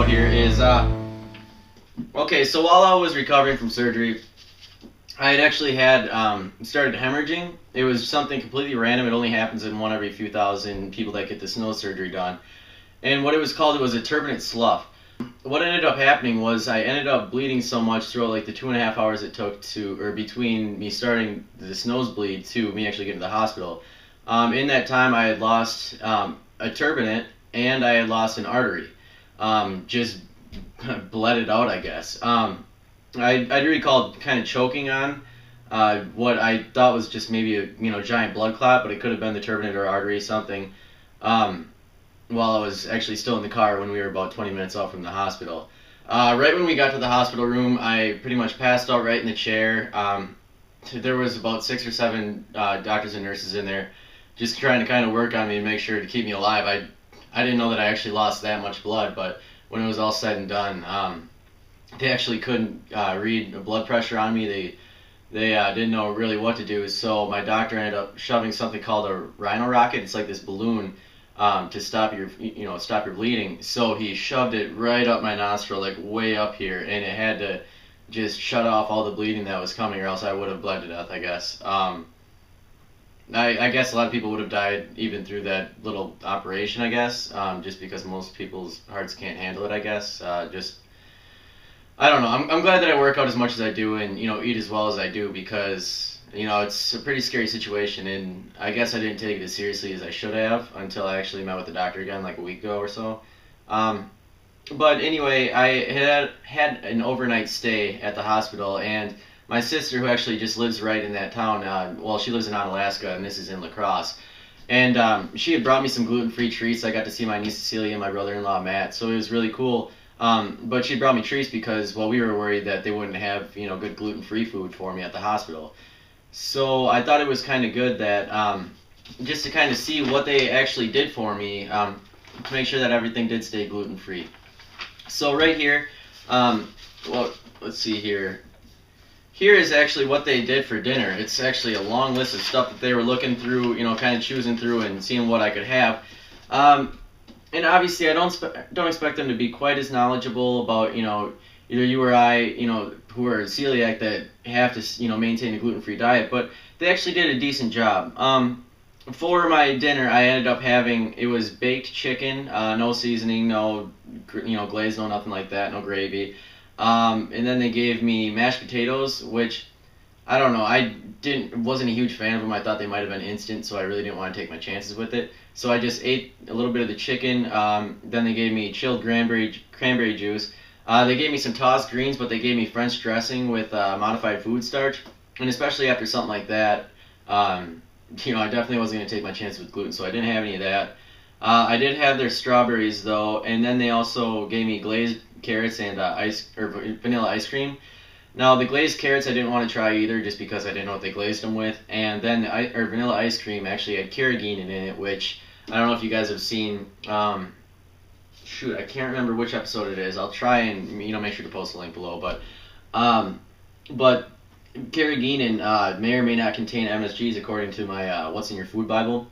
about here is, okay, so while I was recovering from surgery, I had actually had started hemorrhaging. It was something completely random. It only happens in one every few thousand people that get this nose surgery done. And what it was called, it was a turbinate slough. What ended up happening was I ended up bleeding so much throughout like the 2.5 hours it took to, or between me starting this nosebleed to me actually getting to the hospital. In that time I had lost a turbinate and I had lost an artery. Just bled it out, I guess. I do recall kind of choking on what I thought was just maybe a giant blood clot, but it could have been the turbinate or artery, something. While I was actually still in the car when we were about 20 minutes out from the hospital. Right when we got to the hospital room, I pretty much passed out right in the chair. There was about 6 or 7 doctors and nurses in there just trying to kind of work on me and make sure to keep me alive. I didn't know that I actually lost that much blood, but when it was all said and done, they actually couldn't read the blood pressure on me. They didn't know really what to do, so my doctor ended up shoving something called a rhino rocket. It's like this balloon to stop your bleeding. So he shoved it right up my nostril, like way up here, and it had to just shut off all the bleeding that was coming, or else I would have bled to death, I guess. I guess a lot of people would have died even through that little operation, I guess, just because most people's hearts can't handle it, I guess. I don't know. I'm glad that I work out as much as I do and, eat as well as I do, because, it's a pretty scary situation, and I guess I didn't take it as seriously as I should have until I actually met with the doctor again like a week ago or so. But anyway, I had an overnight stay at the hospital, and my sister, who actually just lives right in that town, well, she lives in Alaska, and this is in La Crosse, and she had brought me some gluten-free treats. I got to see my niece Cecilia and my brother-in-law Matt, so it was really cool. But she brought me treats because, well, we were worried that they wouldn't have, good gluten-free food for me at the hospital. So I thought it was kind of good that, just to kind of see what they actually did for me, to make sure that everything did stay gluten-free. So right here, well, let's see here. Here is actually what they did for dinner. It's actually a long list of stuff that they were looking through, kind of choosing through and seeing what I could have. And obviously, I don't expect them to be quite as knowledgeable about, either you or I, who are celiac that have to, maintain a gluten-free diet. But they actually did a decent job. For my dinner, I ended up having, it was baked chicken, no seasoning, no, glaze, no nothing like that, no gravy. And then they gave me mashed potatoes, which, I don't know, I wasn't a huge fan of them. I thought they might have been instant, so I really didn't want to take my chances with it. So I just ate a little bit of the chicken. Then they gave me chilled cranberry juice. They gave me some tossed greens, but they gave me French dressing with modified food starch. And especially after something like that, I definitely wasn't going to take my chances with gluten, so I didn't have any of that. I did have their strawberries, though, and then they also gave me glazed carrots and vanilla ice cream. Now, the glazed carrots I didn't want to try either, just because I didn't know what they glazed them with. And then the vanilla ice cream actually had carrageenan in it, which I don't know if you guys have seen. Shoot, I can't remember which episode it is. I'll try and make sure to post a link below. But carrageenan may or may not contain MSGs according to my What's in Your Food Bible.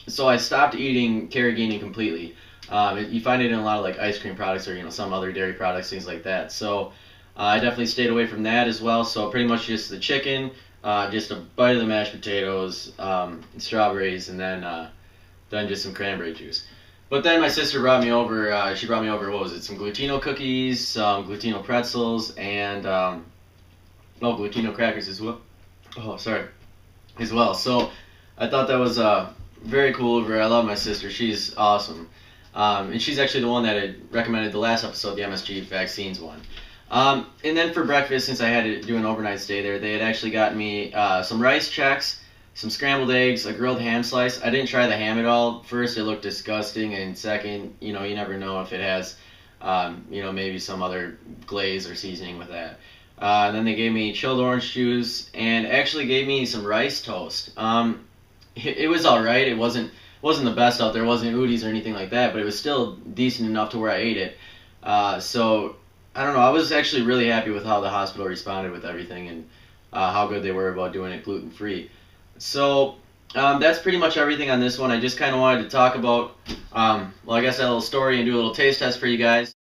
So I stopped eating carrageenan completely. You find it in a lot of like ice cream products or some other dairy products, things like that. So I definitely stayed away from that as well. So pretty much just the chicken, just a bite of the mashed potatoes, strawberries, and then just some cranberry juice. But then my sister brought me over. She brought me over, what was it? Some glutino cookies, some glutino pretzels, and glutino crackers as well. Oh, sorry, as well. So I thought that was very cool of her. I love my sister. She's awesome. And she's actually the one that had recommended the last episode, the MSG vaccines one. And then for breakfast, since I had to do an overnight stay there, they had actually got me some rice checks, some scrambled eggs, a grilled ham slice. I didn't try the ham at all. First, it looked disgusting, and second, you never know if it has, maybe some other glaze or seasoning with that. And then they gave me chilled orange juice and actually gave me some rice toast. It was all right. It wasn't the best out there. It wasn't Udi's or anything like that, but it was still decent enough to where I ate it. So I don't know. I was actually really happy with how the hospital responded with everything and how good they were about doing it gluten-free. So that's pretty much everything on this one. I just kind of wanted to talk about, well, I guess that little story and do a little taste test for you guys.